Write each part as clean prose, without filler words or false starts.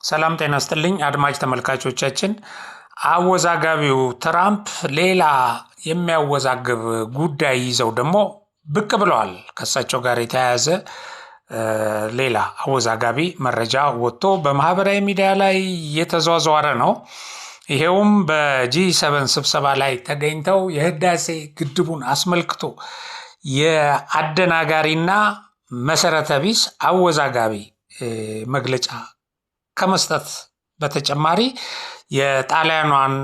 ሰላም ጤና ይስጥልኝ አድማጭ ተመልካቾቻችን። አወዛጋቢው ትራምፕ ሌላ የሚያወዛግብ ጉዳይ ይዘው ደግሞ ብቅ ብለዋል። ከሳቸው ጋር የተያያዘ ሌላ አወዛጋቢ መረጃ ወጥቶ በማህበራዊ ሚዲያ ላይ እየተዟዟረ ነው። ይሄውም በጂ7 ስብሰባ ላይ ተገኝተው የህዳሴ ግድቡን አስመልክቶ የአደናጋሪና መሰረተ ቢስ አወዛጋቢ መግለጫ ከመስጠት በተጨማሪ የጣሊያኗን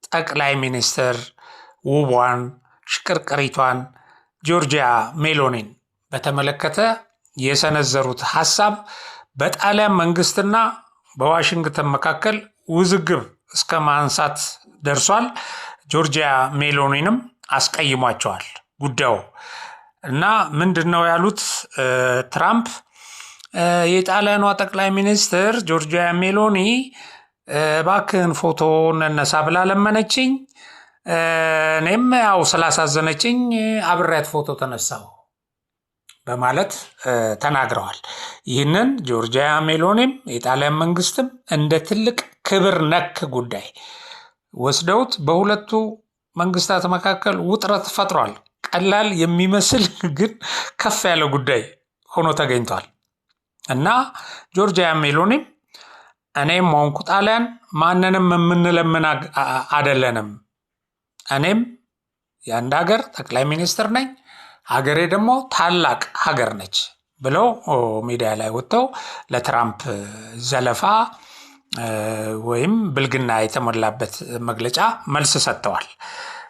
ጠቅላይ ሚኒስትር ውቧን ሽቅርቅሪቷን ጆርጂያ ሜሎኒን በተመለከተ የሰነዘሩት ሐሳብ በጣሊያን መንግስትና በዋሽንግተን መካከል ውዝግብ እስከ ማንሳት ደርሷል። ጆርጂያ ሜሎኒንም አስቀይሟቸዋል ጉዳዩ እና ምንድነው ያሉት ትራምፕ የጣሊያኗ ጠቅላይ ሚኒስትር ጆርጂያ ሜሎኒ ባክን ፎቶ ነነሳ ብላ ለመነችኝ፣ እኔም ያው ስላሳዘነችኝ አብሬያት ፎቶ ተነሳው በማለት ተናግረዋል። ይህንን ጆርጂያ ሜሎኒም የጣሊያን መንግስትም እንደ ትልቅ ክብር ነክ ጉዳይ ወስደውት በሁለቱ መንግስታት መካከል ውጥረት ፈጥሯል። ቀላል የሚመስል ግን ከፍ ያለ ጉዳይ ሆኖ ተገኝቷል። እና ጆርጂያ ሜሎኒም እኔም ሆንኩ ጣሊያን ማንንም የምንለምን አይደለንም፣ እኔም የአንድ ሀገር ጠቅላይ ሚኒስትር ነኝ፣ ሀገሬ ደግሞ ታላቅ ሀገር ነች ብለው ሚዲያ ላይ ወጥተው ለትራምፕ ዘለፋ ወይም ብልግና የተሞላበት መግለጫ መልስ ሰጥተዋል።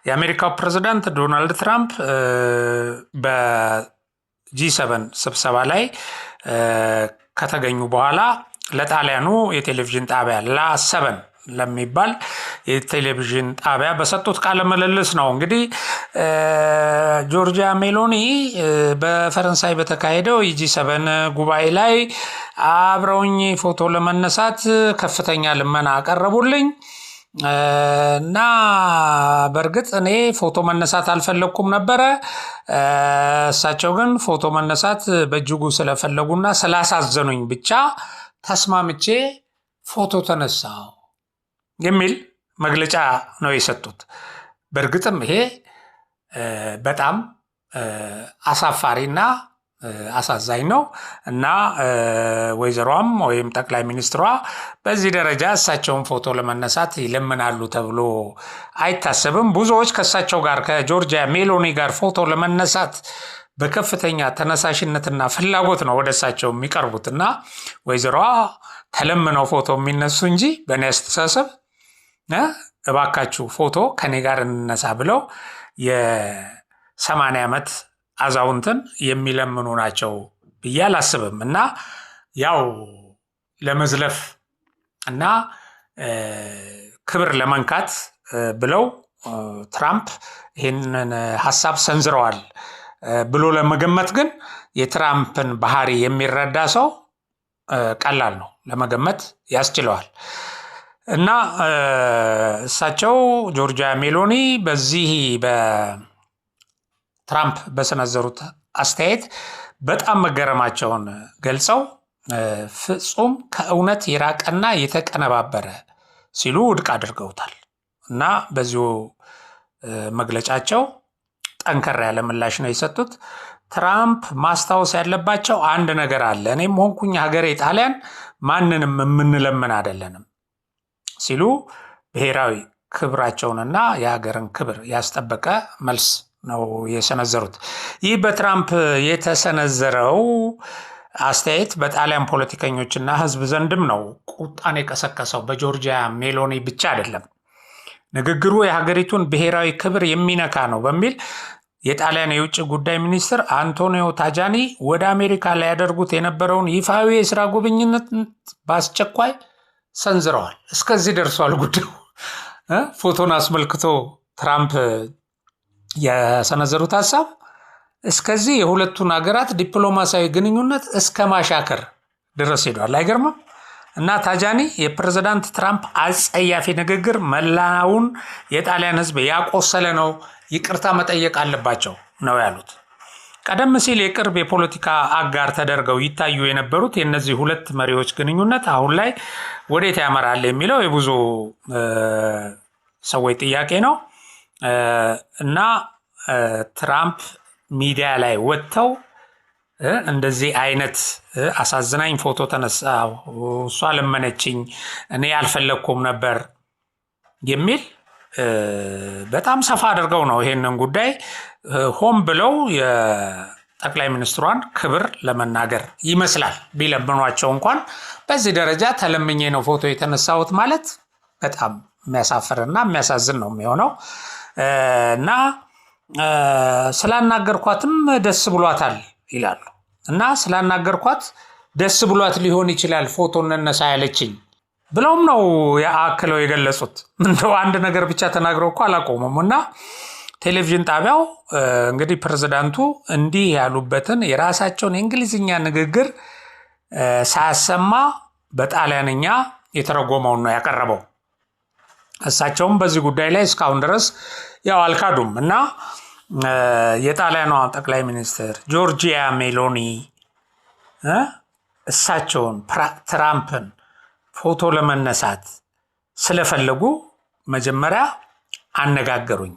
የአሜሪካው ፕሬዝዳንት ዶናልድ ትራምፕ በጂ7 ስብሰባ ላይ ከተገኙ በኋላ ለጣሊያኑ የቴሌቪዥን ጣቢያ ላ7 ለሚባል የቴሌቪዥን ጣቢያ በሰጡት ቃለ ምልልስ ነው እንግዲህ ጆርጂያ ሜሎኒ በፈረንሳይ በተካሄደው የጂ7 ጉባኤ ላይ አብረውኝ ፎቶ ለመነሳት ከፍተኛ ልመና አቀረቡልኝ እና በእርግጥ እኔ ፎቶ መነሳት አልፈለኩም ነበረ። እሳቸው ግን ፎቶ መነሳት በእጅጉ ስለፈለጉና ስላሳዘኑኝ ብቻ ተስማምቼ ፎቶ ተነሳው የሚል መግለጫ ነው የሰጡት። በእርግጥም ይሄ በጣም አሳፋሪና አሳዛኝ ነው እና ወይዘሮም ወይም ጠቅላይ ሚኒስትሯ በዚህ ደረጃ እሳቸውን ፎቶ ለመነሳት ይለምናሉ ተብሎ አይታሰብም። ብዙዎች ከእሳቸው ጋር ከጆርጂያ ሜሎኒ ጋር ፎቶ ለመነሳት በከፍተኛ ተነሳሽነትና ፍላጎት ነው ወደ እሳቸው የሚቀርቡትና ወይዘሮዋ ተለምነው ፎቶ የሚነሱ እንጂ በእኔ አስተሳሰብ እባካችሁ ፎቶ ከኔ ጋር እንነሳ ብለው የ80 ዓመት አዛውንትን የሚለምኑ ናቸው ብዬ አላስብም። እና ያው ለመዝለፍ እና ክብር ለመንካት ብለው ትራምፕ ይህንን ሐሳብ ሰንዝረዋል ብሎ ለመገመት ግን የትራምፕን ባህሪ የሚረዳ ሰው ቀላል ነው ለመገመት ያስችለዋል። እና እሳቸው ጆርጂያ ሜሎኒ በዚህ ትራምፕ በሰነዘሩት አስተያየት በጣም መገረማቸውን ገልጸው ፍጹም ከእውነት የራቀና የተቀነባበረ ሲሉ ውድቅ አድርገውታል። እና በዚሁ መግለጫቸው ጠንከር ያለ ምላሽ ነው የሰጡት። ትራምፕ ማስታወስ ያለባቸው አንድ ነገር አለ፣ እኔም ሆንኩኝ ሀገሬ ጣሊያን ማንንም የምንለምን አይደለንም ሲሉ ብሔራዊ ክብራቸውንና የሀገርን ክብር ያስጠበቀ መልስ ነው የሰነዘሩት። ይህ በትራምፕ የተሰነዘረው አስተያየት በጣሊያን ፖለቲከኞችና ሕዝብ ዘንድም ነው ቁጣን የቀሰቀሰው። በጆርጂያ ሜሎኒ ብቻ አይደለም። ንግግሩ የሀገሪቱን ብሔራዊ ክብር የሚነካ ነው በሚል የጣሊያን የውጭ ጉዳይ ሚኒስትር አንቶኒዮ ታጃኒ ወደ አሜሪካ ላይ ያደርጉት የነበረውን ይፋዊ የስራ ጉብኝነት በአስቸኳይ ሰንዝረዋል። እስከዚህ ደርሷል ጉዳዩ። ፎቶን አስመልክቶ ትራምፕ የሰነዘሩት ሐሳብ እስከዚህ የሁለቱን ሀገራት ዲፕሎማሲያዊ ግንኙነት እስከ ማሻከር ድረስ ሄዷል። አይገርምም? እና ታጃኒ የፕሬዝዳንት ትራምፕ አጸያፊ ንግግር መላውን የጣሊያን ሕዝብ ያቆሰለ ነው፣ ይቅርታ መጠየቅ አለባቸው ነው ያሉት። ቀደም ሲል የቅርብ የፖለቲካ አጋር ተደርገው ይታዩ የነበሩት የእነዚህ ሁለት መሪዎች ግንኙነት አሁን ላይ ወዴት ያመራል የሚለው የብዙ ሰዎች ጥያቄ ነው እና ትራምፕ ሚዲያ ላይ ወጥተው እንደዚህ አይነት አሳዝናኝ ፎቶ ተነሳው እሷ ለመነችኝ እኔ ያልፈለኩም ነበር የሚል በጣም ሰፋ አድርገው ነው ይሄንን ጉዳይ ሆም ብለው የጠቅላይ ሚኒስትሯን ክብር ለመናገር ይመስላል ቢለምኗቸው እንኳን በዚህ ደረጃ ተለምኜ ነው ፎቶ የተነሳሁት ማለት በጣም የሚያሳፍርና የሚያሳዝን ነው የሚሆነው እና ስላናገርኳትም ደስ ብሏታል ይላሉ እና ስላናገርኳት ደስ ብሏት ሊሆን ይችላል ፎቶ እንነሳ ያለችኝ ብለውም ነው ያአክለው የገለጹት እንደው አንድ ነገር ብቻ ተናግረው እኮ አላቆሙም እና ቴሌቪዥን ጣቢያው እንግዲህ ፕሬዝዳንቱ እንዲህ ያሉበትን የራሳቸውን የእንግሊዝኛ ንግግር ሳያሰማ በጣሊያንኛ የተረጎመውን ነው ያቀረበው እሳቸውም በዚህ ጉዳይ ላይ እስካሁን ድረስ ያው አልካዱም እና የጣሊያኗ ጠቅላይ ሚኒስትር ጆርጂያ ሜሎኒ እሳቸውን ትራምፕን ፎቶ ለመነሳት ስለፈለጉ መጀመሪያ አነጋገሩኝ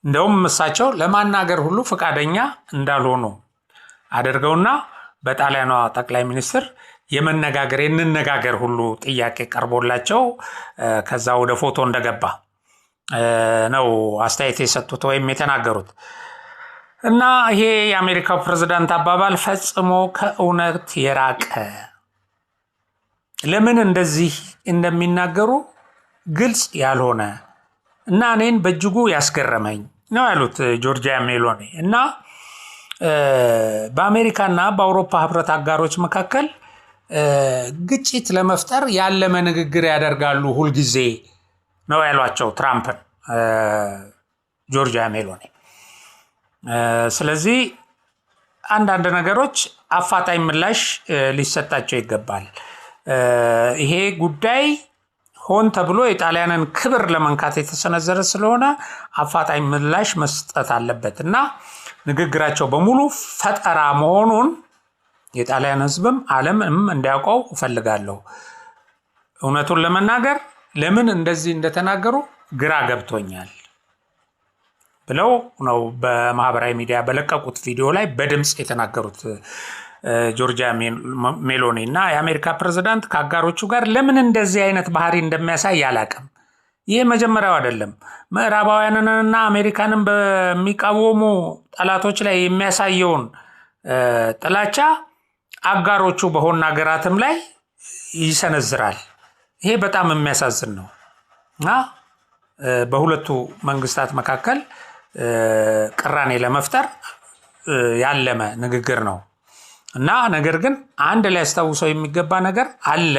እንደውም እሳቸው ለማናገር ሁሉ ፈቃደኛ እንዳልሆኑ አድርገውና በጣሊያኗ ጠቅላይ ሚኒስትር የመነጋገር የነጋገር ሁሉ ጥያቄ ቀርቦላቸው ከዛ ወደ ፎቶ እንደገባ ነው አስተያየት የሰጡት ወይም የተናገሩት እና ይሄ የአሜሪካው ፕሬዝዳንት አባባል ፈጽሞ ከእውነት የራቀ ለምን እንደዚህ እንደሚናገሩ ግልጽ ያልሆነ እና እኔን በእጅጉ ያስገረመኝ ነው ያሉት ጆርጂያ ሜሎኒ እና በአሜሪካና በአውሮፓ ህብረት አጋሮች መካከል ግጭት ለመፍጠር ያለመ ንግግር ያደርጋሉ ሁሉ ጊዜ ነው ያሏቸው ትራምፕን ጆርጂያ ሜሎኒ ስለዚህ አንዳንድ ነገሮች አፋጣኝ ምላሽ ሊሰጣቸው ይገባል ይሄ ጉዳይ ሆን ተብሎ የጣሊያንን ክብር ለመንካት የተሰነዘረ ስለሆነ አፋጣኝ ምላሽ መስጠት አለበትና ንግግራቸው በሙሉ ፈጠራ መሆኑን የጣሊያን ህዝብም ዓለምም እንዲያውቀው እፈልጋለሁ እውነቱን ለመናገር ለምን እንደዚህ እንደተናገሩ ግራ ገብቶኛል ብለው ነው በማህበራዊ ሚዲያ በለቀቁት ቪዲዮ ላይ በድምጽ የተናገሩት ጆርጂያ ሜሎኒ እና የአሜሪካ ፕሬዝዳንት ከአጋሮቹ ጋር ለምን እንደዚህ አይነት ባህሪ እንደሚያሳይ ያላቀም ይሄ መጀመሪያው አይደለም ምዕራባውያንንና አሜሪካንን በሚቃወሙ ጠላቶች ላይ የሚያሳየውን ጥላቻ አጋሮቹ በሆነ ሀገራትም ላይ ይሰነዝራል ይሄ በጣም የሚያሳዝን ነው እና በሁለቱ መንግስታት መካከል ቅራኔ ለመፍጠር ያለመ ንግግር ነው እና ነገር ግን አንድ ላይ ያስታውሰው የሚገባ ነገር አለ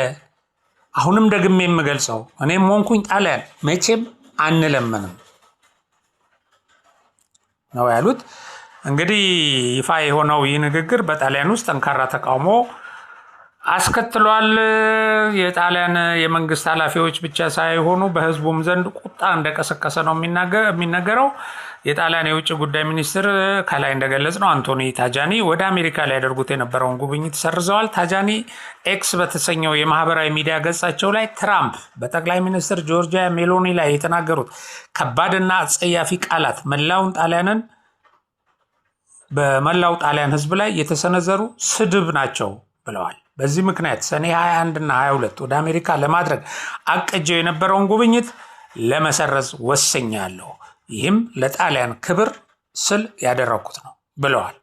አሁንም ደግሜ የምገልጸው እኔም ሆንኩኝ ጣሊያን መቼም አንለምንም ነው ያሉት እንግዲህ ይፋ የሆነው ይህ ንግግር በጣሊያን ውስጥ ጠንካራ ተቃውሞ አስከትሏል የጣሊያን የመንግስት ኃላፊዎች ብቻ ሳይሆኑ በህዝቡም ዘንድ ቁጣ እንደቀሰቀሰ ነው የሚነገረው የጣሊያን የውጭ ጉዳይ ሚኒስትር ከላይ እንደገለጽ ነው አንቶኒ ታጃኒ ወደ አሜሪካ ላይ ያደርጉት የነበረውን ጉብኝት ሰርዘዋል ታጃኒ ኤክስ በተሰኘው የማህበራዊ ሚዲያ ገጻቸው ላይ ትራምፕ በጠቅላይ ሚኒስትር ጆርጂያ ሜሎኒ ላይ የተናገሩት ከባድና አጸያፊ ቃላት በመላው ጣሊያን ህዝብ ላይ የተሰነዘሩ ስድብ ናቸው ብለዋል በዚህ ምክንያት ሰኔ 21 እና 22 ወደ አሜሪካ ለማድረግ አቅጀው የነበረውን ጉብኝት ለመሰረዝ ወሰኛለሁ ይህም ለጣሊያን ክብር ስል ያደረኩት ነው ብለዋል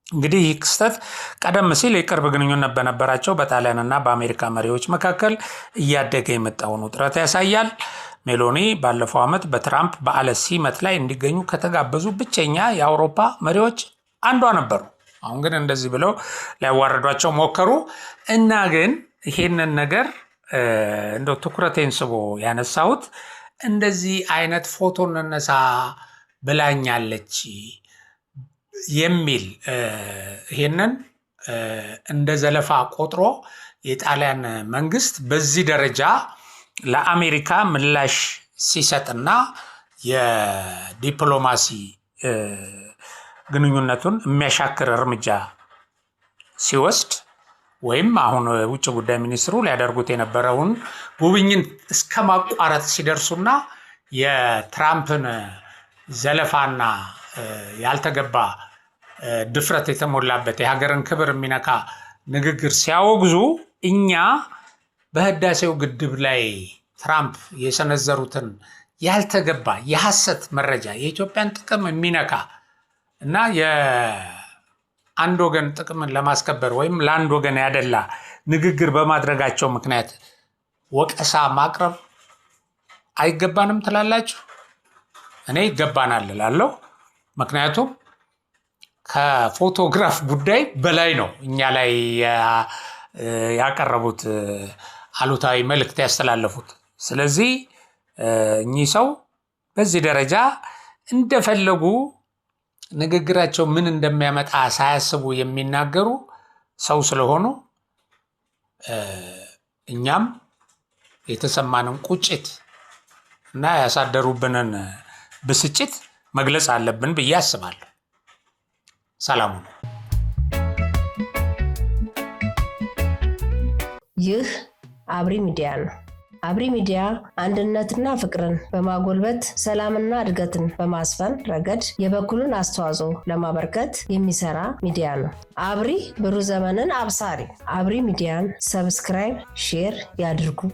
እንግዲህ ይህ ክስተት ቀደም ሲል የቅርብ ግንኙነት በነበራቸው በጣሊያንና በአሜሪካ መሪዎች መካከል እያደገ የመጣውን ውጥረት ያሳያል ሜሎኒ ባለፈው ዓመት በትራምፕ በዓለ ሲመት ላይ እንዲገኙ ከተጋበዙ ብቸኛ የአውሮፓ መሪዎች አንዷ ነበሩ አሁን ግን እንደዚህ ብለው ሊያዋርዷቸው ሞከሩ እና ግን ይሄንን ነገር እንደው ትኩረቴን ስቦ ያነሳሁት እንደዚህ አይነት ፎቶ እንነሳ ብላኛለች የሚል ይሄንን እንደ ዘለፋ ቆጥሮ የጣሊያን መንግስት በዚህ ደረጃ ለአሜሪካ ምላሽ ሲሰጥና የዲፕሎማሲ ግንኙነቱን የሚያሻክር እርምጃ ሲወስድ ወይም አሁን ውጭ ጉዳይ ሚኒስትሩ ሊያደርጉት የነበረውን ጉብኝት እስከ ማቋረጥ ሲደርሱና የትራምፕን ዘለፋና ያልተገባ ድፍረት የተሞላበት የሀገርን ክብር የሚነካ ንግግር ሲያወግዙ እኛ በህዳሴው ግድብ ላይ ትራምፕ የሰነዘሩትን ያልተገባ የሐሰት መረጃ የኢትዮጵያን ጥቅም የሚነካ እና የአንድ ወገን ጥቅምን ለማስከበር ወይም ለአንድ ወገን ያደላ ንግግር በማድረጋቸው ምክንያት ወቀሳ ማቅረብ አይገባንም ትላላችሁ? እኔ ይገባናል እላለሁ። ምክንያቱም ከፎቶግራፍ ጉዳይ በላይ ነው እኛ ላይ ያቀረቡት አሉታዊ መልእክት ያስተላለፉት። ስለዚህ እኚህ ሰው በዚህ ደረጃ እንደፈለጉ ንግግራቸው ምን እንደሚያመጣ ሳያስቡ የሚናገሩ ሰው ስለሆኑ እኛም የተሰማንን ቁጭት እና ያሳደሩብንን ብስጭት መግለጽ አለብን ብዬ አስባለሁ። ሰላም ነው። ይህ አብሪ ሚዲያ ነው። አብሪ ሚዲያ አንድነትና ፍቅርን በማጎልበት ሰላምና እድገትን በማስፈን ረገድ የበኩሉን አስተዋጽኦ ለማበርከት የሚሰራ ሚዲያ ነው። አብሪ ብሩህ ዘመንን አብሳሪ። አብሪ ሚዲያን ሰብስክራይብ፣ ሼር ያድርጉ።